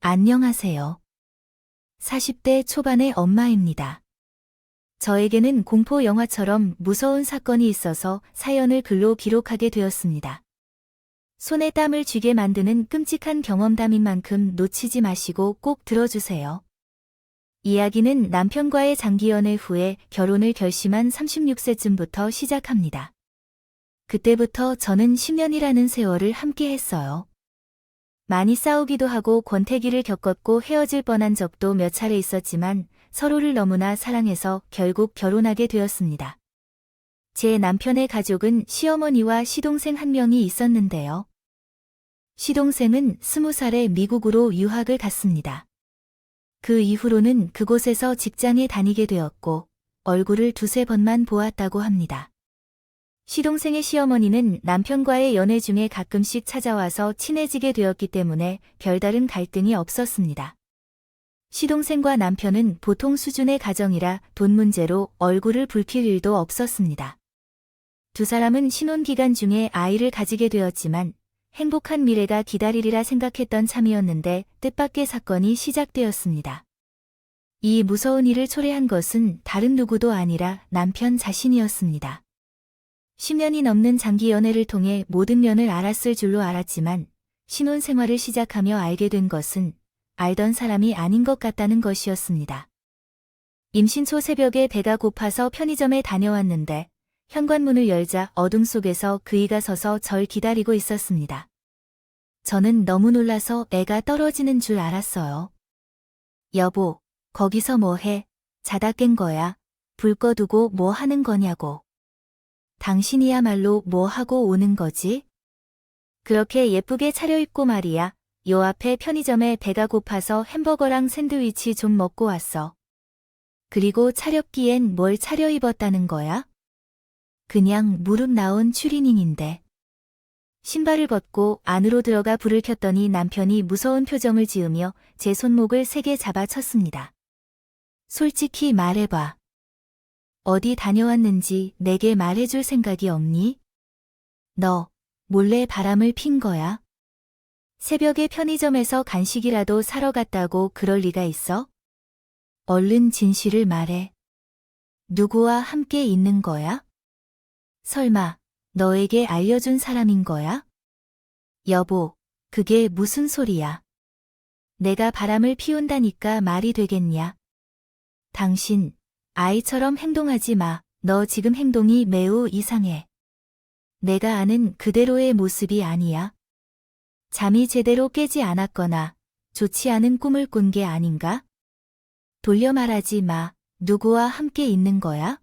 안녕하세요. 40대 초반의 엄마입니다. 저에게는 공포 영화처럼 무서운 사건이 있어서 사연을 글로 기록하게 되었습니다. 손에 땀을 쥐게 만드는 끔찍한 경험담인 만큼 놓치지 마시고 꼭 들어주세요. 이야기는 남편과의 장기 연애 후에 결혼을 결심한 36세쯤부터 시작합니다. 그때부터 저는 10년이라는 세월을 함께 했어요. 많이 싸우기도 하고 권태기를 겪었고 헤어질 뻔한 적도 몇 차례 있었지만 서로를 너무나 사랑해서 결국 결혼하게 되었습니다. 제 남편의 가족은 시어머니와 시동생 한 명이 있었는데요. 시동생은 20살에 미국으로 유학을 갔습니다. 그 이후로는 그곳에서 직장에 다니게 되었고 얼굴을 두세 번만 보았다고 합니다. 시동생의 시어머니는 남편과의 연애 중에 가끔씩 찾아와서 친해지게 되었기 때문에 별다른 갈등이 없었습니다. 시동생과 남편은 보통 수준의 가정이라 돈 문제로 얼굴을 붉힐 일도 없었습니다. 두 사람은 신혼기간 중에 아이를 가지게 되었지만 행복한 미래가 기다리리라 생각했던 참이었는데 뜻밖의 사건이 시작되었습니다. 이 무서운 일을 초래한 것은 다른 누구도 아니라 남편 자신이었습니다. 10년이 넘는 장기 연애를 통해 모든 면을 알았을 줄로 알았지만 신혼 생활을 시작하며 알게 된 것은 알던 사람이 아닌 것 같다는 것이었습니다. 임신 초 새벽에 배가 고파서 편의점에 다녀왔는데 현관문을 열자 어둠 속에서 그이가 서서 절 기다리고 있었습니다. 저는 너무 놀라서 애가 떨어지는 줄 알았어요. 여보, 거기서 뭐 해? 자다 깬 거야? 불 꺼두고 뭐 하는 거냐고. 당신이야말로 뭐 하고 오는 거지? 그렇게 예쁘게 차려입고 말이야. 요 앞에 편의점에 배가 고파서 햄버거랑 샌드위치 좀 먹고 왔어. 그리고 차렵기엔 뭘 차려입었다는 거야? 그냥 무릎 나온 추리닝인데. 신발을 벗고 안으로 들어가 불을 켰더니 남편이 무서운 표정을 지으며 제 손목을 세게 잡아쳤습니다. 솔직히 말해봐. 어디 다녀왔는지 내게 말해줄 생각이 없니? 너 몰래 바람을 핀 거야? 새벽에 편의점에서 간식이라도 사러 갔다고 그럴 리가 있어? 얼른 진실을 말해. 누구와 함께 있는 거야? 설마 너에게 알려준 사람인 거야? 여보, 그게 무슨 소리야? 내가 바람을 피운다니까 말이 되겠냐? 당신 아이처럼 행동하지 마. 너 지금 행동이 매우 이상해. 내가 아는 그대로의 모습이 아니야. 잠이 제대로 깨지 않았거나 좋지 않은 꿈을 꾼 게 아닌가? 돌려 말하지 마. 누구와 함께 있는 거야?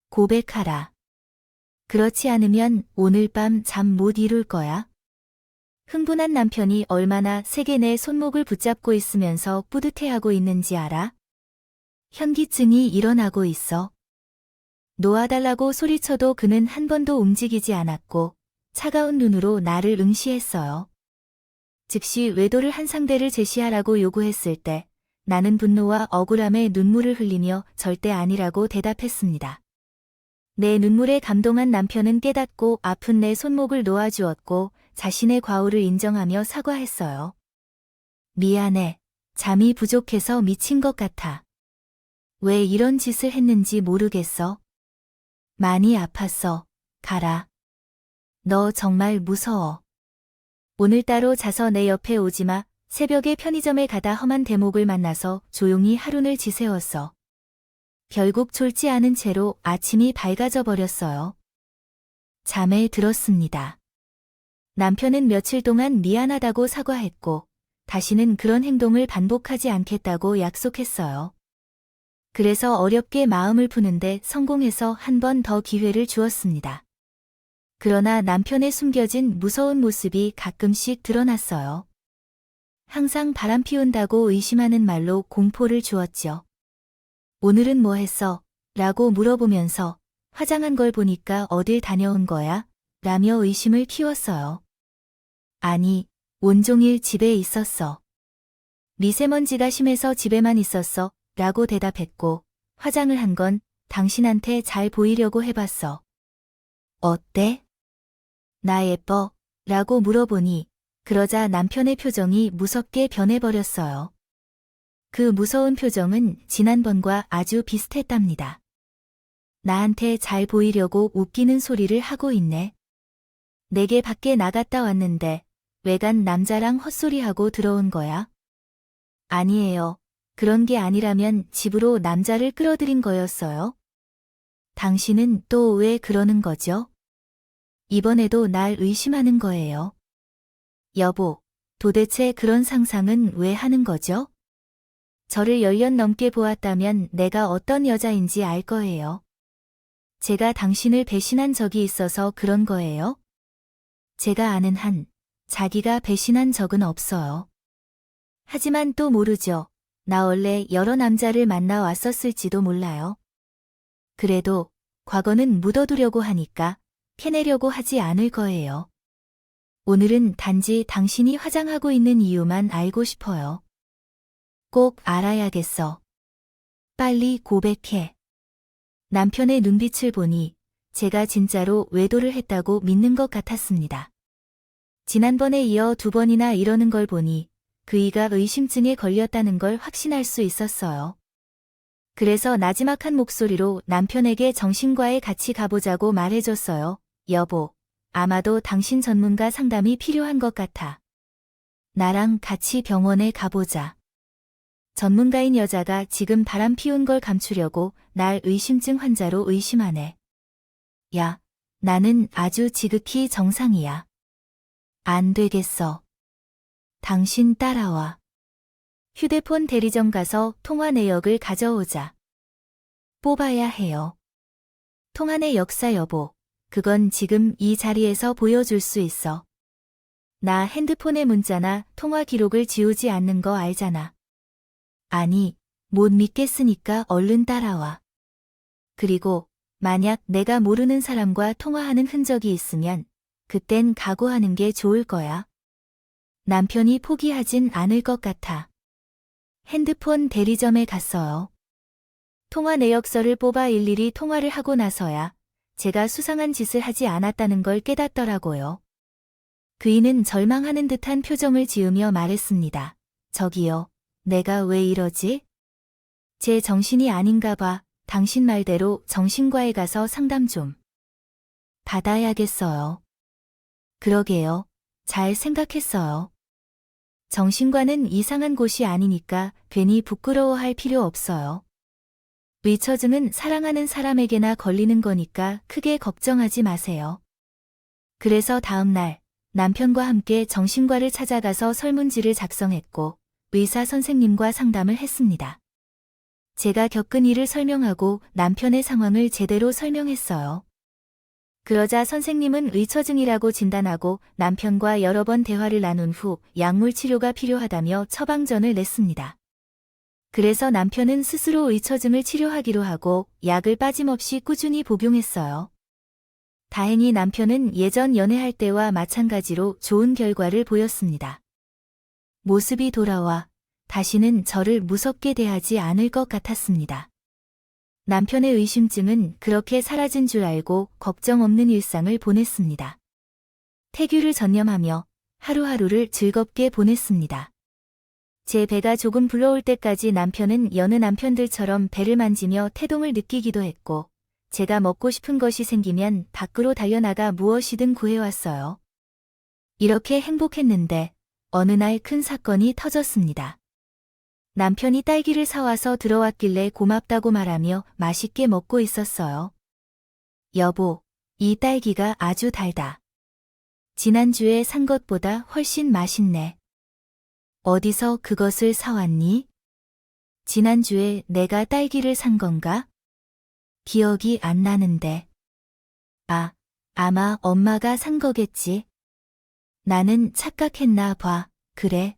고백하라. 그렇지 않으면 오늘 밤 잠 못 이룰 거야. 흥분한 남편이 얼마나 세게 내 손목을 붙잡고 있으면서 뿌듯해하고 있는지 알아? 현기증이 일어나고 있어. 놓아달라고 소리쳐도 그는 한 번도 움직이지 않았고 차가운 눈으로 나를 응시했어요. 즉시 외도를 한 상대를 제시하라고 요구했을 때 나는 분노와 억울함에 눈물을 흘리며 절대 아니라고 대답했습니다. 내 눈물에 감동한 남편은 깨닫고 아픈 내 손목을 놓아주었고 자신의 과오를 인정하며 사과했어요. 미안해. 잠이 부족해서 미친 것 같아. 왜 이런 짓을 했는지 모르겠어. 많이 아팠어. 가라. 너 정말 무서워. 오늘따로 자서 내 옆에 오지마. 새벽에 편의점에 가다 험한 대목을 만나서 조용히 하룬을 지새웠어. 결국 졸지 않은 채로 아침이 밝아져 버렸어요. 잠에 들었습니다. 남편은 며칠 동안 미안하다고 사과했고 다시는 그런 행동을 반복하지 않겠다고 약속했어요. 그래서 어렵게 마음을 푸는데 성공해서 한 번 더 기회를 주었습니다. 그러나 남편의 숨겨진 무서운 모습이 가끔씩 드러났어요. 항상 바람 피운다고 의심하는 말로 공포를 주었죠. 오늘은 뭐 했어? 라고 물어보면서 화장한 걸 보니까 어딜 다녀온 거야? 라며 의심을 키웠어요. 아니, 온종일 집에 있었어. 미세먼지가 심해서 집에만 있었어. 라고 대답했고 화장을 한 건 당신한테 잘 보이려고 해봤어. 어때? 나 예뻐? 라고 물어보니 그러자 남편의 표정이 무섭게 변해버렸어요. 그 무서운 표정은 지난번과 아주 비슷했답니다. 나한테 잘 보이려고 웃기는 소리를 하고 있네. 내게 밖에 나갔다 왔는데 외간 남자랑 헛소리하고 들어온 거야? 아니에요. 그런 게 아니라면 집으로 남자를 끌어들인 거였어요. 당신은 또 왜 그러는 거죠? 이번에도 날 의심하는 거예요. 여보, 도대체 그런 상상은 왜 하는 거죠? 저를 10년 넘게 보았다면 내가 어떤 여자인지 알 거예요. 제가 당신을 배신한 적이 있어서 그런 거예요? 제가 아는 한, 자기가 배신한 적은 없어요. 하지만 또 모르죠. 나 원래 여러 남자를 만나 왔었을지도 몰라요. 그래도 과거는 묻어두려고 하니까 캐내려고 하지 않을 거예요. 오늘은 단지 당신이 화장하고 있는 이유만 알고 싶어요. 꼭 알아야겠어. 빨리 고백해. 남편의 눈빛을 보니 제가 진짜로 외도를 했다고 믿는 것 같았습니다. 지난번에 이어 2번이나 이러는 걸 보니 그이가 의심증에 걸렸다는 걸 확신할 수 있었어요. 그래서 나지막한 목소리로 남편에게 정신과에 같이 가보자고 말해줬어요. 여보, 아마도 당신 전문가 상담이 필요한 것 같아. 나랑 같이 병원에 가보자. 전문가인 여자가 지금 바람 피운 걸 감추려고 날 의심증 환자로 의심하네. 야, 나는 아주 지극히 정상이야. 안 되겠어. 당신 따라와. 휴대폰 대리점 가서 통화 내역을 가져오자. 뽑아야 해요. 통화 내 역사 여보. 그건 지금 이 자리에서 보여줄 수 있어. 나 핸드폰의 문자나 통화 기록을 지우지 않는 거 알잖아. 아니, 못 믿겠으니까 얼른 따라와. 그리고 만약 내가 모르는 사람과 통화하는 흔적이 있으면 그땐 각오하는 게 좋을 거야. 남편이 포기하진 않을 것 같아. 핸드폰 대리점에 갔어요. 통화 내역서를 뽑아 일일이 통화를 하고 나서야 제가 수상한 짓을 하지 않았다는 걸 깨닫더라고요. 그이는 절망하는 듯한 표정을 지으며 말했습니다. 저기요, 내가 왜 이러지? 제 정신이 아닌가 봐. 당신 말대로 정신과에 가서 상담 좀 받아야겠어요. 그러게요. 잘 생각했어요. 정신과는 이상한 곳이 아니니까 괜히 부끄러워할 필요 없어요. 의처증은 사랑하는 사람에게나 걸리는 거니까 크게 걱정하지 마세요. 그래서 다음 날 남편과 함께 정신과를 찾아가서 설문지를 작성했고 의사 선생님과 상담을 했습니다. 제가 겪은 일을 설명하고 남편의 상황을 제대로 설명했어요. 그러자 선생님은 의처증이라고 진단하고 남편과 여러 번 대화를 나눈 후 약물 치료가 필요하다며 처방전을 냈습니다. 그래서 남편은 스스로 의처증을 치료하기로 하고 약을 빠짐없이 꾸준히 복용했어요. 다행히 남편은 예전 연애할 때와 마찬가지로 좋은 결과를 보였습니다. 모습이 돌아와 다시는 저를 무섭게 대하지 않을 것 같았습니다. 남편의 의심증은 그렇게 사라진 줄 알고 걱정 없는 일상을 보냈습니다. 태교를 전념하며 하루하루를 즐겁게 보냈습니다. 제 배가 조금 불러올 때까지 남편은 여느 남편들처럼 배를 만지며 태동을 느끼기도 했고 제가 먹고 싶은 것이 생기면 밖으로 달려나가 무엇이든 구해왔어요. 이렇게 행복했는데 어느 날 큰 사건이 터졌습니다. 남편이 딸기를 사와서 들어왔길래 고맙다고 말하며 맛있게 먹고 있었어요. 여보, 이 딸기가 아주 달다. 지난주에 산 것보다 훨씬 맛있네. 어디서 그것을 사왔니? 지난주에 내가 딸기를 산 건가? 기억이 안 나는데. 아, 아마 엄마가 산 거겠지. 나는 착각했나 봐. 그래.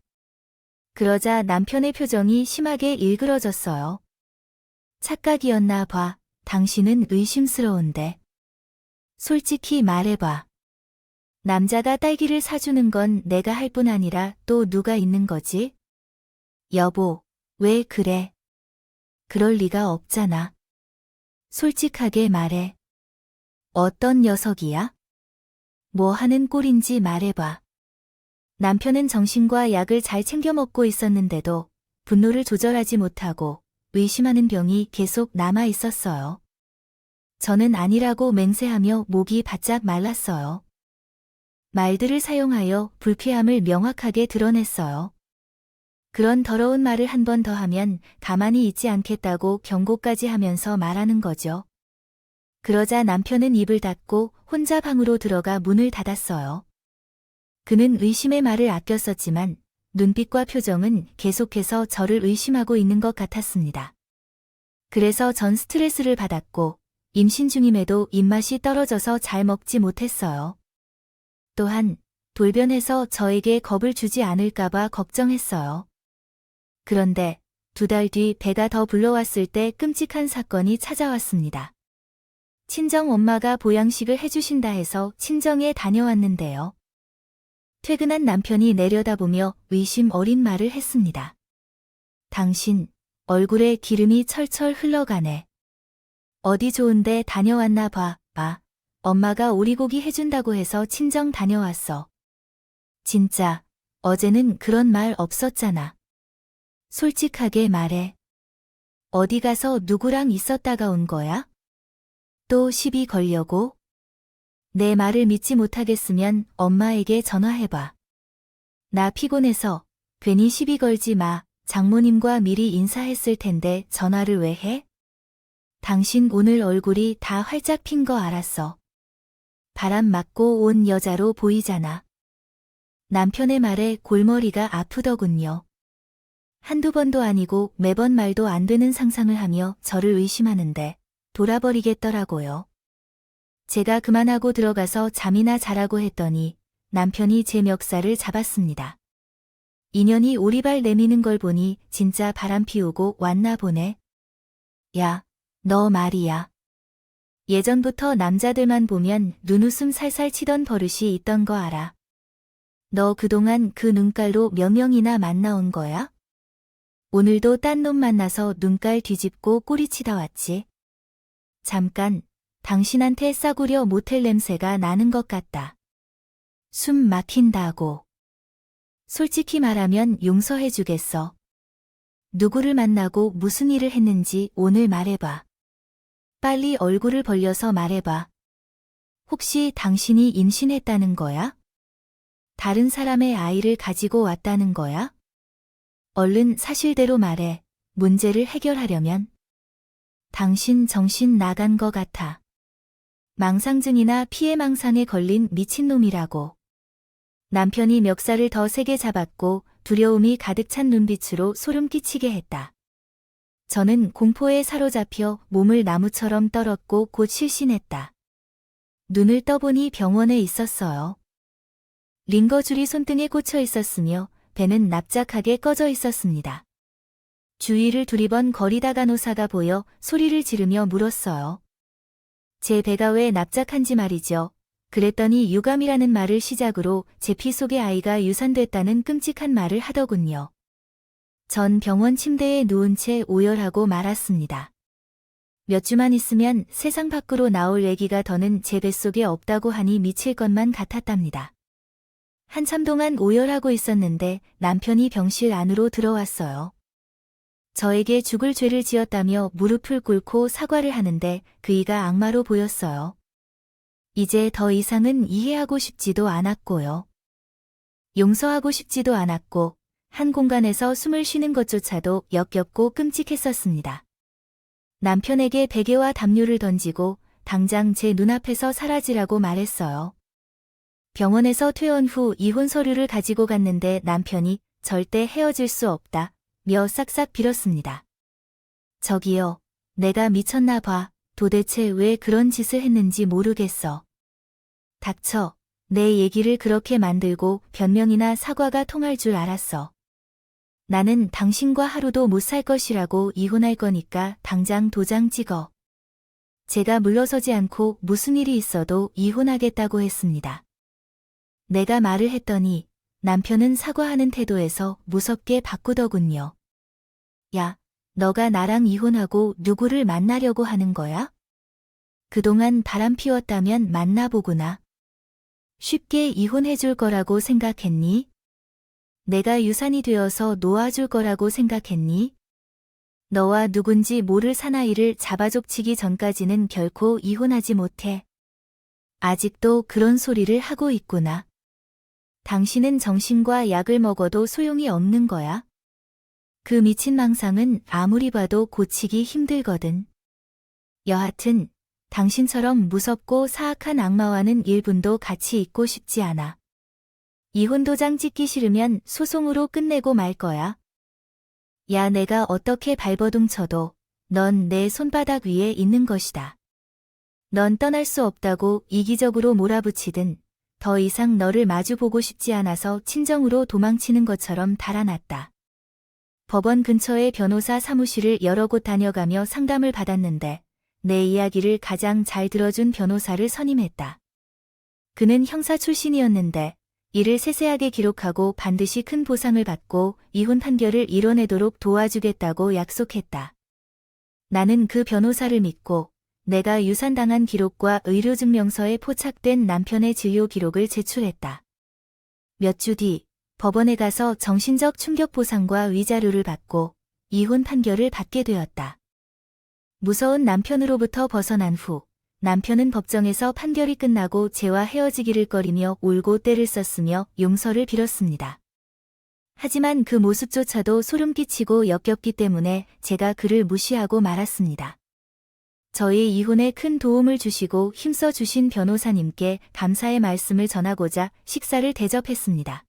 그러자 남편의 표정이 심하게 일그러졌어요. 착각이었나 봐. 당신은 의심스러운데. 솔직히 말해봐. 남자가 딸기를 사주는 건 내가 할 뿐 아니라 또 누가 있는 거지? 여보, 왜 그래? 그럴 리가 없잖아. 솔직하게 말해. 어떤 녀석이야? 뭐 하는 꼴인지 말해봐. 남편은 정신과 약을 잘 챙겨 먹고 있었는데도 분노를 조절하지 못하고 의심하는 병이 계속 남아 있었어요. 저는 아니라고 맹세하며 목이 바짝 말랐어요. 말들을 사용하여 불쾌함을 명확하게 드러냈어요. 그런 더러운 말을 한 번 더 하면 가만히 있지 않겠다고 경고까지 하면서 말하는 거죠. 그러자 남편은 입을 닫고 혼자 방으로 들어가 문을 닫았어요. 그는 의심의 말을 아껴 썼지만 눈빛과 표정은 계속해서 저를 의심하고 있는 것 같았습니다. 그래서 전 스트레스를 받았고 임신 중임에도 입맛이 떨어져서 잘 먹지 못했어요. 또한 돌변해서 저에게 겁을 주지 않을까봐 걱정했어요. 그런데 2달 뒤 배가 더 불러왔을 때 끔찍한 사건이 찾아왔습니다. 친정 엄마가 보양식을 해주신다 해서 친정에 다녀왔는데요. 퇴근한 남편이 내려다보며 의심 어린 말을 했습니다. 당신, 얼굴에 기름이 철철 흘러가네. 어디 좋은데 다녀왔나 봐. 엄마가 오리고기 해준다고 해서 친정 다녀왔어. 진짜, 어제는 그런 말 없었잖아. 솔직하게 말해. 어디 가서 누구랑 있었다가 온 거야? 또 시비 걸려고? 내 말을 믿지 못하겠으면 엄마에게 전화해봐. 나 피곤해서 괜히 시비 걸지 마. 장모님과 미리 인사했을 텐데 전화를 왜 해? 당신 오늘 얼굴이 다 활짝 핀 거 알았어. 바람 맞고 온 여자로 보이잖아. 남편의 말에 골머리가 아프더군요. 한두 번도 아니고 매번 말도 안 되는 상상을 하며 저를 의심하는데 돌아버리겠더라고요. 제가 그만하고 들어가서 잠이나 자라고 했더니 남편이 제 멱살을 잡았습니다. 인연이 오리발 내미는 걸 보니 진짜 바람 피우고 왔나 보네. 야, 너 말이야. 예전부터 남자들만 보면 눈웃음 살살 치던 버릇이 있던 거 알아. 너 그동안 그 눈깔로 몇 명이나 만나온 거야? 오늘도 딴 놈 만나서 눈깔 뒤집고 꼬리치다 왔지. 잠깐, 당신한테 싸구려 모텔 냄새가 나는 것 같다. 숨 막힌다고. 솔직히 말하면 용서해주겠어. 누구를 만나고 무슨 일을 했는지 오늘 말해봐. 빨리 얼굴을 벌려서 말해봐. 혹시 당신이 임신했다는 거야? 다른 사람의 아이를 가지고 왔다는 거야? 얼른 사실대로 말해. 문제를 해결하려면. 당신 정신 나간 것 같아. 망상증이나 피해망상에 걸린 미친놈이라고. 남편이 멱살을 더 세게 잡았고 두려움이 가득 찬 눈빛으로 소름 끼치게 했다. 저는 공포에 사로잡혀 몸을 나무처럼 떨었고 곧 실신했다. 눈을 떠보니 병원에 있었어요. 링거줄이 손등에 꽂혀 있었으며 배는 납작하게 꺼져 있었습니다. 주위를 두리번 거리다 간호사가 보여 소리를 지르며 물었어요. 제 배가 왜 납작한지 말이죠. 그랬더니 유감이라는 말을 시작으로 제 피 속의 아이가 유산됐다는 끔찍한 말을 하더군요. 전 병원 침대에 누운 채 오열하고 말았습니다. 몇 주만 있으면 세상 밖으로 나올 아기가 더는 제 뱃속에 없다고 하니 미칠 것만 같았답니다. 한참 동안 오열하고 있었는데 남편이 병실 안으로 들어왔어요. 저에게 죽을 죄를 지었다며 무릎을 꿇고 사과를 하는데 그이가 악마로 보였어요. 이제 더 이상은 이해하고 싶지도 않았고요. 용서하고 싶지도 않았고 한 공간에서 숨을 쉬는 것조차도 역겹고 끔찍했었습니다. 남편에게 베개와 담요를 던지고 당장 제 눈앞에서 사라지라고 말했어요. 병원에서 퇴원 후 이혼 서류를 가지고 갔는데 남편이 절대 헤어질 수 없다 며 싹싹 빌었습니다. 저기요, 내가 미쳤나 봐. 도대체 왜 그런 짓을 했는지 모르겠어. 닥쳐. 내 얘기를 그렇게 만들고 변명이나 사과가 통할 줄 알았어. 나는 당신과 하루도 못 살 것이라고 이혼할 거니까 당장 도장 찍어. 제가 물러서지 않고 무슨 일이 있어도 이혼하겠다고 했습니다. 내가 말을 했더니 남편은 사과하는 태도에서 무섭게 바꾸더군요. 야, 너가 나랑 이혼하고 누구를 만나려고 하는 거야? 그동안 바람 피웠다면 만나보구나. 쉽게 이혼해줄 거라고 생각했니? 내가 유산이 되어서 놓아줄 거라고 생각했니? 너와 누군지 모를 사나이를 잡아족치기 전까지는 결코 이혼하지 못해. 아직도 그런 소리를 하고 있구나. 당신은 정신과 약을 먹어도 소용이 없는 거야. 그 미친 망상은 아무리 봐도 고치기 힘들거든. 여하튼 당신처럼 무섭고 사악한 악마와는 1분도 같이 있고 싶지 않아. 이혼 도장 찍기 싫으면 소송으로 끝내고 말 거야. 야, 내가 어떻게 발버둥 쳐도 넌 내 손바닥 위에 있는 것이다. 넌 떠날 수 없다고 이기적으로 몰아붙이든 더 이상 너를 마주보고 싶지 않아서 친정으로 도망치는 것처럼 달아났다. 법원 근처의 변호사 사무실을 여러 곳 다녀가며 상담을 받았는데 내 이야기를 가장 잘 들어준 변호사를 선임했다. 그는 형사 출신이었는데 이를 세세하게 기록하고 반드시 큰 보상을 받고 이혼 판결을 이뤄내도록 도와주겠다고 약속했다. 나는 그 변호사를 믿고 내가 유산당한 기록과 의료증명서에 포착된 남편의 진료 기록을 제출했다. 몇 주 뒤 법원에 가서 정신적 충격 보상과 위자료를 받고 이혼 판결을 받게 되었다. 무서운 남편으로부터 벗어난 후 남편은 법정에서 판결이 끝나고 제와 헤어지기를 꺼리며 울고 떼를 썼으며 용서를 빌었습니다. 하지만 그 모습조차도 소름 끼치고 역겹기 때문에 제가 그를 무시하고 말았습니다. 저희 이혼에 큰 도움을 주시고 힘써 주신 변호사님께 감사의 말씀을 전하고자 식사를 대접했습니다.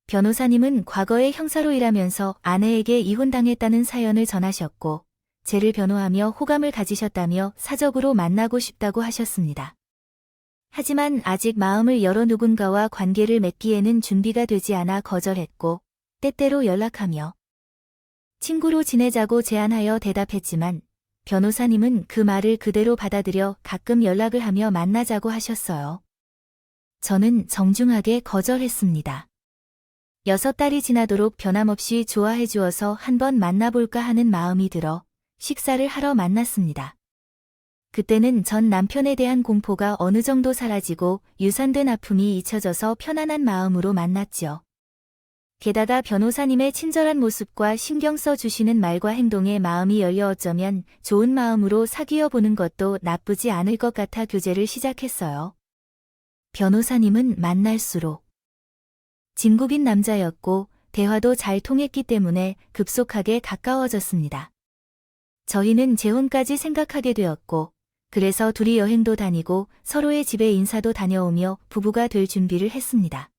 변호사님은 과거에 형사로 일하면서 아내에게 이혼당했다는 사연을 전하셨고 쟤를 변호하며 호감을 가지셨다며 사적으로 만나고 싶다고 하셨습니다. 하지만 아직 마음을 열어 누군가와 관계를 맺기에는 준비가 되지 않아 거절했고 때때로 연락하며 친구로 지내자고 제안하여 대답했지만 변호사님은 그 말을 그대로 받아들여 가끔 연락을 하며 만나자고 하셨어요. 저는 정중하게 거절했습니다. 6달이 지나도록 변함없이 좋아해 주어서 한번 만나볼까 하는 마음이 들어 식사를 하러 만났습니다. 그때는 전 남편에 대한 공포가 어느 정도 사라지고 유산된 아픔이 잊혀져서 편안한 마음으로 만났죠. 게다가 변호사님의 친절한 모습과 신경 써 주시는 말과 행동에 마음이 열려 어쩌면 좋은 마음으로 사귀어 보는 것도 나쁘지 않을 것 같아 교제를 시작했어요. 변호사님은 만날수록 진국인 남자였고 대화도 잘 통했기 때문에 급속하게 가까워졌습니다. 저희는 재혼까지 생각하게 되었고 그래서 둘이 여행도 다니고 서로의 집에 인사도 다녀오며 부부가 될 준비를 했습니다.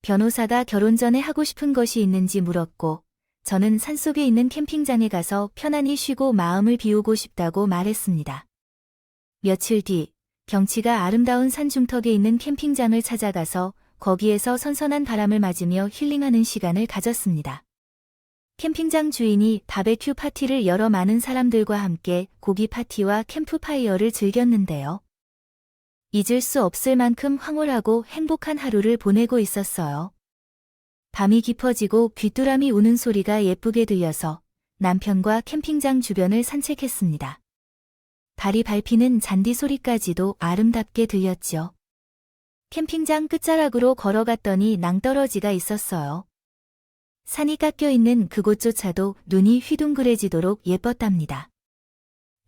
변호사가 결혼 전에 하고 싶은 것이 있는지 물었고 저는 산속에 있는 캠핑장에 가서 편안히 쉬고 마음을 비우고 싶다고 말했습니다. 며칠 뒤 경치가 아름다운 산 중턱에 있는 캠핑장을 찾아가서 거기에서 선선한 바람을 맞으며 힐링하는 시간을 가졌습니다. 캠핑장 주인이 바베큐 파티를 열어 많은 사람들과 함께 고기 파티와 캠프파이어를 즐겼는데요. 잊을 수 없을 만큼 황홀하고 행복한 하루를 보내고 있었어요. 밤이 깊어지고 귀뚜라미 우는 소리가 예쁘게 들려서 남편과 캠핑장 주변을 산책했습니다. 발이 밟히는 잔디 소리까지도 아름답게 들렸죠. 캠핑장 끝자락으로 걸어갔더니 낭떠러지가 있었어요. 산이 깎여있는 그곳조차도 눈이 휘둥그레지도록 예뻤답니다.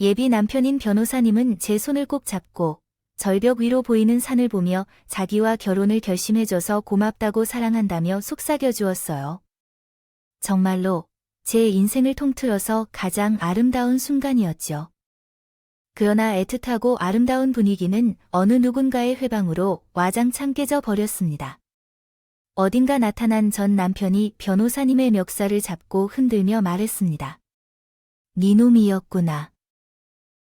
예비 남편인 변호사님은 제 손을 꼭 잡고 절벽 위로 보이는 산을 보며 자기와 결혼을 결심해줘서 고맙다고 사랑한다며 속삭여 주었어요. 정말로 제 인생을 통틀어서 가장 아름다운 순간이었죠. 그러나 애틋하고 아름다운 분위기는 어느 누군가의 회방으로 와장창 깨져 버렸습니다. 어딘가 나타난 전 남편이 변호사님의 멱살을 잡고 흔들며 말했습니다. 네 놈이었구나.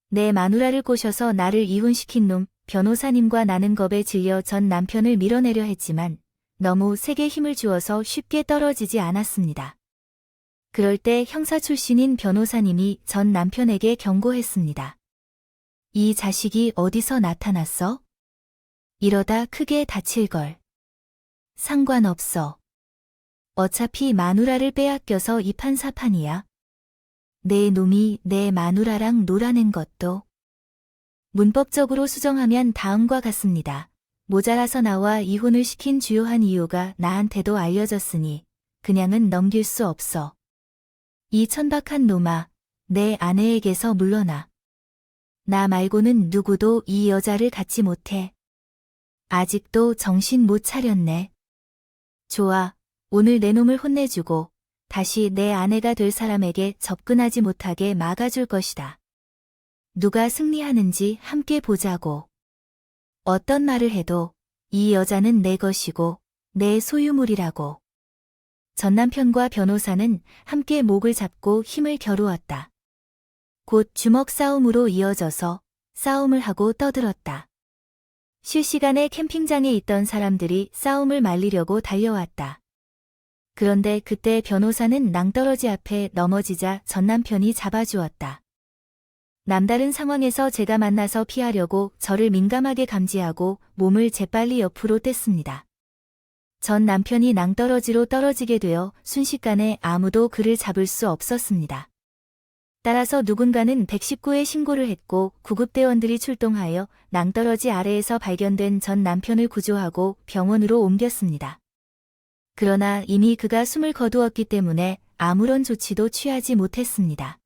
내 마누라를 꼬셔서 나를 이혼시킨 놈. 변호사님과 나는 겁에 질려 전 남편을 밀어내려 했지만 너무 세게 힘을 주어서 쉽게 떨어지지 않았습니다. 그럴 때 형사 출신인 변호사님이 전 남편에게 경고했습니다. 이 자식이 어디서 나타났어? 이러다 크게 다칠걸. 상관없어. 어차피 마누라를 빼앗겨서 이판사판이야. 내 놈이 내 마누라랑 놀아낸 것도. 문법적으로 수정하면 다음과 같습니다. 모자라서 나와 이혼을 시킨 주요한 이유가 나한테도 알려졌으니 그냥은 넘길 수 없어. 이 천박한 놈아, 내 아내에게서 물러나. 나 말고는 누구도 이 여자를 갖지 못해. 아직도 정신 못 차렸네. 좋아, 오늘 내 놈을 혼내주고 다시 내 아내가 될 사람에게 접근하지 못하게 막아줄 것이다. 누가 승리하는지 함께 보자고. 어떤 말을 해도 이 여자는 내 것이고 내 소유물이라고. 전 남편과 변호사는 함께 목을 잡고 힘을 겨루었다. 곧 주먹 싸움으로 이어져서 싸움을 하고 떠들었다. 실시간에 캠핑장에 있던 사람들이 싸움을 말리려고 달려왔다. 그런데 그때 변호사는 낭떠러지 앞에 넘어지자 전 남편이 잡아주었다. 남다른 상황에서 제가 만나서 피하려고 저를 민감하게 감지하고 몸을 재빨리 옆으로 뗐습니다. 전 남편이 낭떠러지로 떨어지게 되어 순식간에 아무도 그를 잡을 수 없었습니다. 따라서 누군가는 119에 신고를 했고 구급대원들이 출동하여 낭떠러지 아래에서 발견된 전 남편을 구조하고 병원으로 옮겼습니다. 그러나 이미 그가 숨을 거두었기 때문에 아무런 조치도 취하지 못했습니다.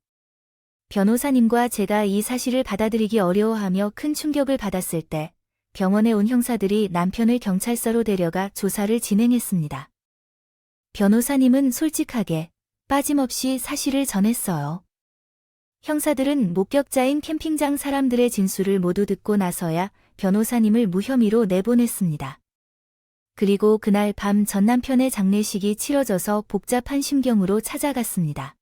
변호사님과 제가 이 사실을 받아들이기 어려워하며 큰 충격을 받았을 때 병원에 온 형사들이 남편을 경찰서로 데려가 조사를 진행했습니다. 변호사님은 솔직하게 빠짐없이 사실을 전했어요. 형사들은 목격자인 캠핑장 사람들의 진술을 모두 듣고 나서야 변호사님을 무혐의로 내보냈습니다. 그리고 그날 밤 전 남편의 장례식이 치러져서 복잡한 심경으로 찾아갔습니다.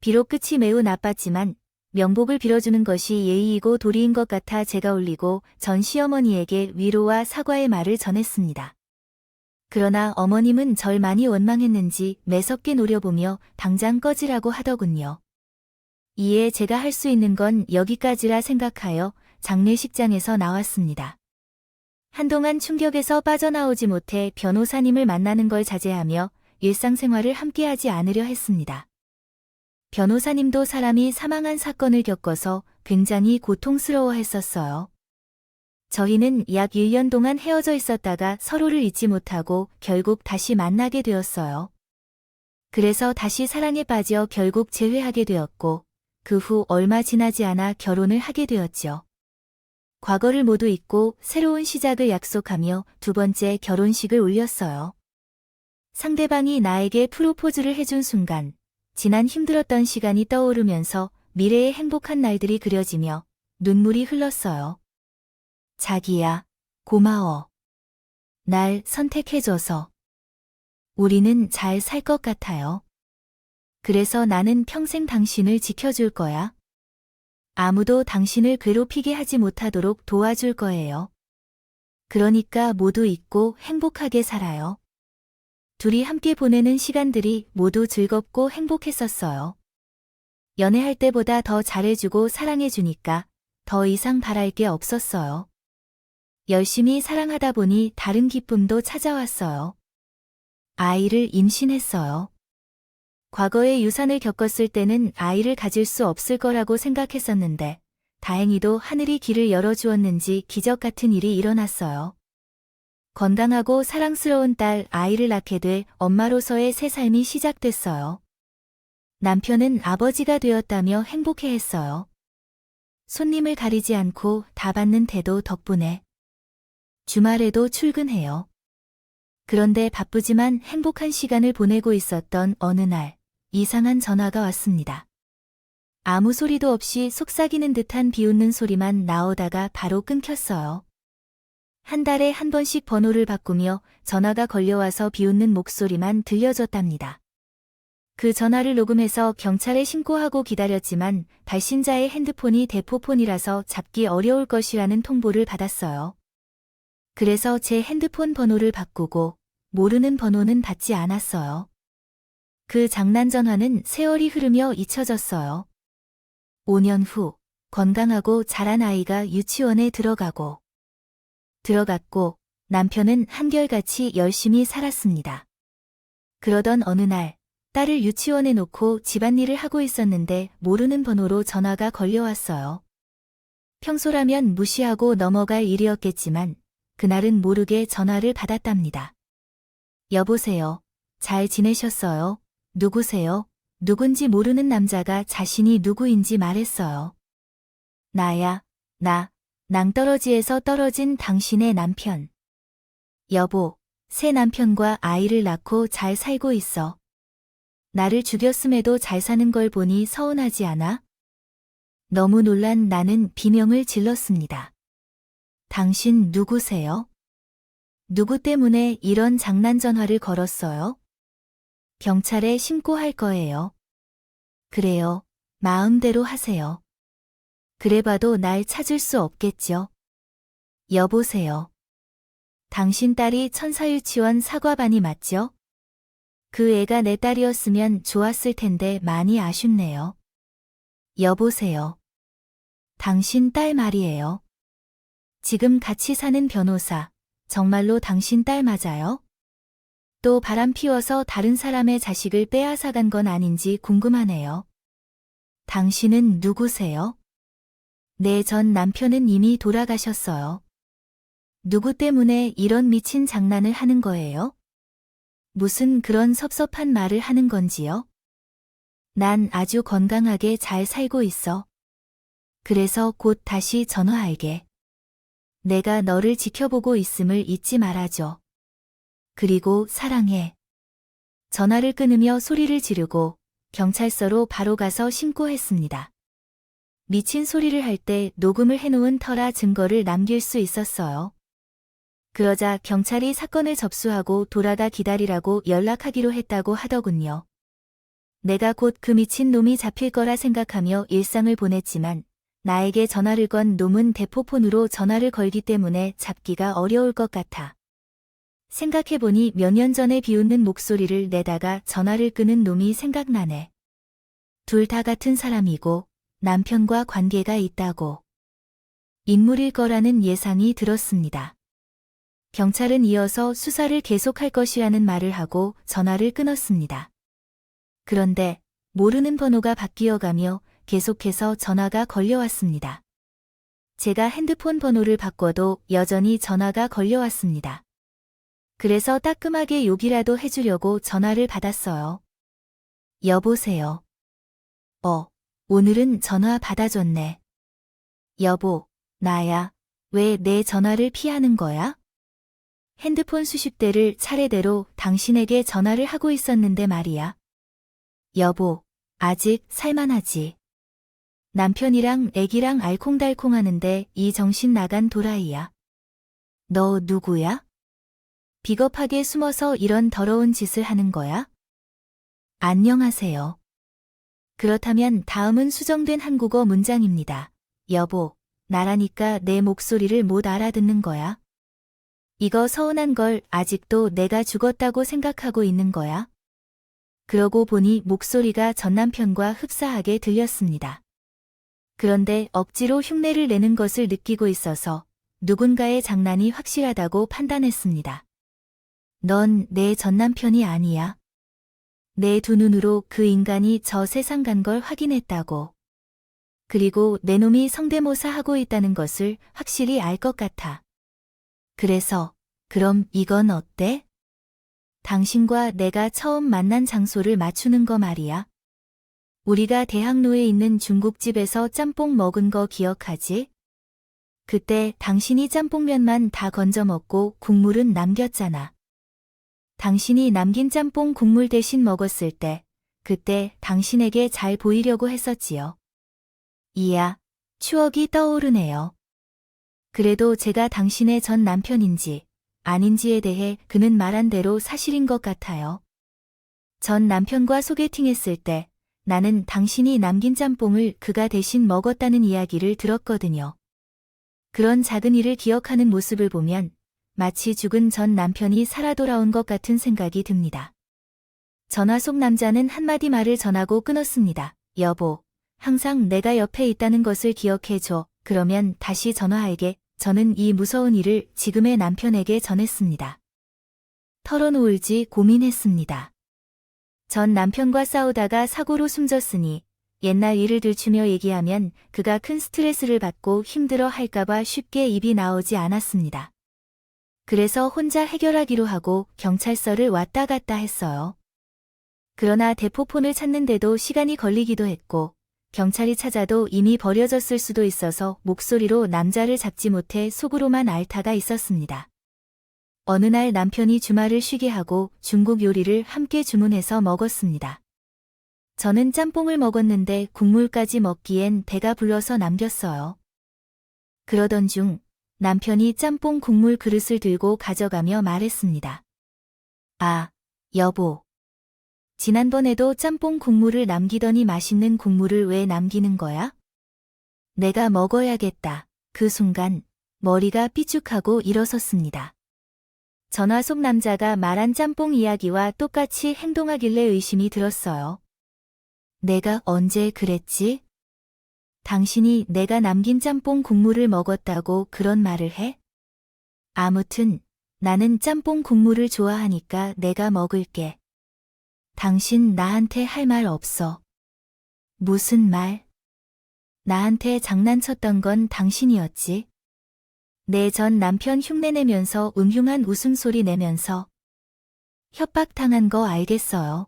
비록 끝이 매우 나빴지만 명복을 빌어주는 것이 예의이고 도리인 것 같아 제가 올리고 전 시어머니에게 위로와 사과의 말을 전했습니다. 그러나 어머님은 절 많이 원망했는지 매섭게 노려보며 당장 꺼지라고 하더군요. 이에 제가 할 수 있는 건 여기까지라 생각하여 장례식장에서 나왔습니다. 한동안 충격에서 빠져나오지 못해 변호사님을 만나는 걸 자제하며 일상생활을 함께하지 않으려 했습니다. 변호사님도 사람이 사망한 사건을 겪어서 굉장히 고통스러워했었어요. 저희는 약 1년 동안 헤어져 있었다가 서로를 잊지 못하고 결국 다시 만나게 되었어요. 그래서 다시 사랑에 빠져 결국 재회하게 되었고 그 후 얼마 지나지 않아 결혼을 하게 되었죠. 과거를 모두 잊고 새로운 시작을 약속하며 두 번째 결혼식을 올렸어요. 상대방이 나에게 프로포즈를 해준 순간 지난 힘들었던 시간이 떠오르면서 미래의 행복한 날들이 그려지며 눈물이 흘렀어요. 자기야, 고마워. 날 선택해줘서. 우리는 잘 살 것 같아요. 그래서 나는 평생 당신을 지켜줄 거야. 아무도 당신을 괴롭히게 하지 못하도록 도와줄 거예요. 그러니까 모두 잊고 행복하게 살아요. 둘이 함께 보내는 시간들이 모두 즐겁고 행복했었어요. 연애할 때보다 더 잘해주고 사랑해주니까 더 이상 바랄 게 없었어요. 열심히 사랑하다 보니 다른 기쁨도 찾아왔어요. 아이를 임신했어요. 과거에 유산을 겪었을 때는 아이를 가질 수 없을 거라고 생각했었는데 다행히도 하늘이 길을 열어주었는지 기적 같은 일이 일어났어요. 건강하고 사랑스러운 딸 아이를 낳게 돼 엄마로서의 새 삶이 시작됐어요. 남편은 아버지가 되었다며 행복해했어요. 손님을 가리지 않고 다 받는 태도 덕분에. 주말에도 출근해요. 그런데 바쁘지만 행복한 시간을 보내고 있었던 어느 날 이상한 전화가 왔습니다. 아무 소리도 없이 속삭이는 듯한 비웃는 소리만 나오다가 바로 끊겼어요. 한 달에 한 번씩 번호를 바꾸며 전화가 걸려와서 비웃는 목소리만 들려줬답니다. 그 전화를 녹음해서 경찰에 신고하고 기다렸지만 발신자의 핸드폰이 대포폰이라서 잡기 어려울 것이라는 통보를 받았어요. 그래서 제 핸드폰 번호를 바꾸고 모르는 번호는 받지 않았어요. 그 장난 전화는 세월이 흐르며 잊혀졌어요. 5년 후 건강하고 자란 아이가 유치원에 들어갔고 남편은 한결같이 열심히 살았습니다. 그러던 어느 날 딸을 유치원에 놓고 집안일을 하고 있었는데 모르는 번호로 전화가 걸려왔어요. 평소라면 무시하고 넘어갈 일이었겠지만 그날은 모르게 전화를 받았답니다. 여보세요. 잘 지내셨어요? 누구세요? 누군지 모르는 남자가 자신이 누구인지 말했어요. 나야, 낭떠러지에서 떨어진 당신의 남편. 여보, 새 남편과 아이를 낳고 잘 살고 있어. 나를 죽였음에도 잘 사는 걸 보니 서운하지 않아? 너무 놀란 나는 비명을 질렀습니다. 당신 누구세요? 누구 때문에 이런 장난 전화를 걸었어요? 경찰에 신고할 거예요. 그래요. 마음대로 하세요. 그래봐도 날 찾을 수 없겠죠. 여보세요. 당신 딸이 천사유치원 사과반이 맞죠? 그 애가 내 딸이었으면 좋았을 텐데 많이 아쉽네요. 여보세요. 당신 딸 말이에요. 지금 같이 사는 변호사, 정말로 당신 딸 맞아요? 또 바람 피워서 다른 사람의 자식을 빼앗아간 건 아닌지 궁금하네요. 당신은 누구세요? 내 전 남편은 이미 돌아가셨어요. 누구 때문에 이런 미친 장난을 하는 거예요? 무슨 그런 섭섭한 말을 하는 건지요? 난 아주 건강하게 잘 살고 있어. 그래서 곧 다시 전화할게. 내가 너를 지켜보고 있음을 잊지 말아줘. 그리고 사랑해. 전화를 끊으며 소리를 지르고 경찰서로 바로 가서 신고했습니다. 미친 소리를 할 때 녹음을 해놓은 터라 증거를 남길 수 있었어요. 그러자 경찰이 사건을 접수하고 돌아가 기다리라고 연락하기로 했다고 하더군요. 내가 곧 그 미친 놈이 잡힐 거라 생각하며 일상을 보냈지만 나에게 전화를 건 놈은 대포폰으로 전화를 걸기 때문에 잡기가 어려울 것 같아. 생각해보니 몇 년 전에 비웃는 목소리를 내다가 전화를 끄는 놈이 생각나네. 둘 다 같은 사람이고 남편과 관계가 있다고. 인물일 거라는 예상이 들었습니다. 경찰은 이어서 수사를 계속할 것이라는 말을 하고 전화를 끊었습니다. 그런데 모르는 번호가 바뀌어가며 계속해서 전화가 걸려왔습니다. 제가 핸드폰 번호를 바꿔도 여전히 전화가 걸려왔습니다. 그래서 따끔하게 욕이라도 해주려고 전화를 받았어요. 여보세요. 오늘은 전화 받아줬네. 여보, 나야. 왜 내 전화를 피하는 거야? 핸드폰 수십 대를 차례대로 당신에게 전화를 하고 있었는데 말이야. 여보, 아직 살만하지. 남편이랑 애기랑 알콩달콩 하는데 이 정신 나간 도라이야. 너 누구야? 비겁하게 숨어서 이런 더러운 짓을 하는 거야? 안녕하세요. 그렇다면 다음은 수정된 한국어 문장입니다. 여보, 나라니까 내 목소리를 못 알아듣는 거야? 이거 서운한 걸 아직도 내가 죽었다고 생각하고 있는 거야? 그러고 보니 목소리가 전 남편과 흡사하게 들렸습니다. 그런데 억지로 흉내를 내는 것을 느끼고 있어서 누군가의 장난이 확실하다고 판단했습니다. 넌 내 전 남편이 아니야. 내 두 눈으로 그 인간이 저 세상 간 걸 확인했다고. 그리고 내 놈이 성대모사 하고 있다는 것을 확실히 알 것 같아. 그래서, 그럼 이건 어때? 당신과 내가 처음 만난 장소를 맞추는 거 말이야. 우리가 대학로에 있는 중국집에서 짬뽕 먹은 거 기억하지? 그때 당신이 짬뽕면만 다 건져 먹고 국물은 남겼잖아. 당신이 남긴 짬뽕 국물 대신 먹었을 때, 그때 당신에게 잘 보이려고 했었지요. 이야, 추억이 떠오르네요. 그래도 제가 당신의 전 남편인지 아닌지에 대해 그는 말한 대로 사실인 것 같아요. 전 남편과 소개팅했을 때 나는 당신이 남긴 짬뽕을 그가 대신 먹었다는 이야기를 들었거든요. 그런 작은 일을 기억하는 모습을 보면 마치 죽은 전 남편이 살아 돌아온 것 같은 생각이 듭니다. 전화 속 남자는 한마디 말을 전하고 끊었습니다. 여보, 항상 내가 옆에 있다는 것을 기억해줘. 그러면 다시 전화할게. 저는 이 무서운 일을 지금의 남편에게 전했습니다. 털어놓을지 고민했습니다. 전 남편과 싸우다가 사고로 숨졌으니 옛날 일을 들추며 얘기하면 그가 큰 스트레스를 받고 힘들어 할까봐 쉽게 입이 나오지 않았습니다. 그래서 혼자 해결하기로 하고 경찰서를 왔다 갔다 했어요. 그러나 대포폰을 찾는데도 시간이 걸리기도 했고 경찰이 찾아도 이미 버려졌을 수도 있어서 목소리로 남자를 잡지 못해 속으로만 앓다가 있었습니다. 어느 날 남편이 주말을 쉬게 하고 중국 요리를 함께 주문해서 먹었습니다. 저는 짬뽕을 먹었는데 국물까지 먹기엔 배가 불러서 남겼어요. 그러던 중 남편이 짬뽕 국물 그릇을 들고 가져가며 말했습니다. 아, 여보. 지난번에도 짬뽕 국물을 남기더니 맛있는 국물을 왜 남기는 거야? 내가 먹어야겠다. 그 순간 머리가 삐죽하고 일어섰습니다. 전화 속 남자가 말한 짬뽕 이야기와 똑같이 행동하길래 의심이 들었어요. 내가 언제 그랬지? 당신이 내가 남긴 짬뽕 국물을 먹었다고 그런 말을 해? 아무튼 나는 짬뽕 국물을 좋아하니까 내가 먹을게. 당신 나한테 할 말 없어. 무슨 말? 나한테 장난쳤던 건 당신이었지. 내 전 남편 흉내내면서 음흉한 웃음소리 내면서 협박당한 거 알겠어요.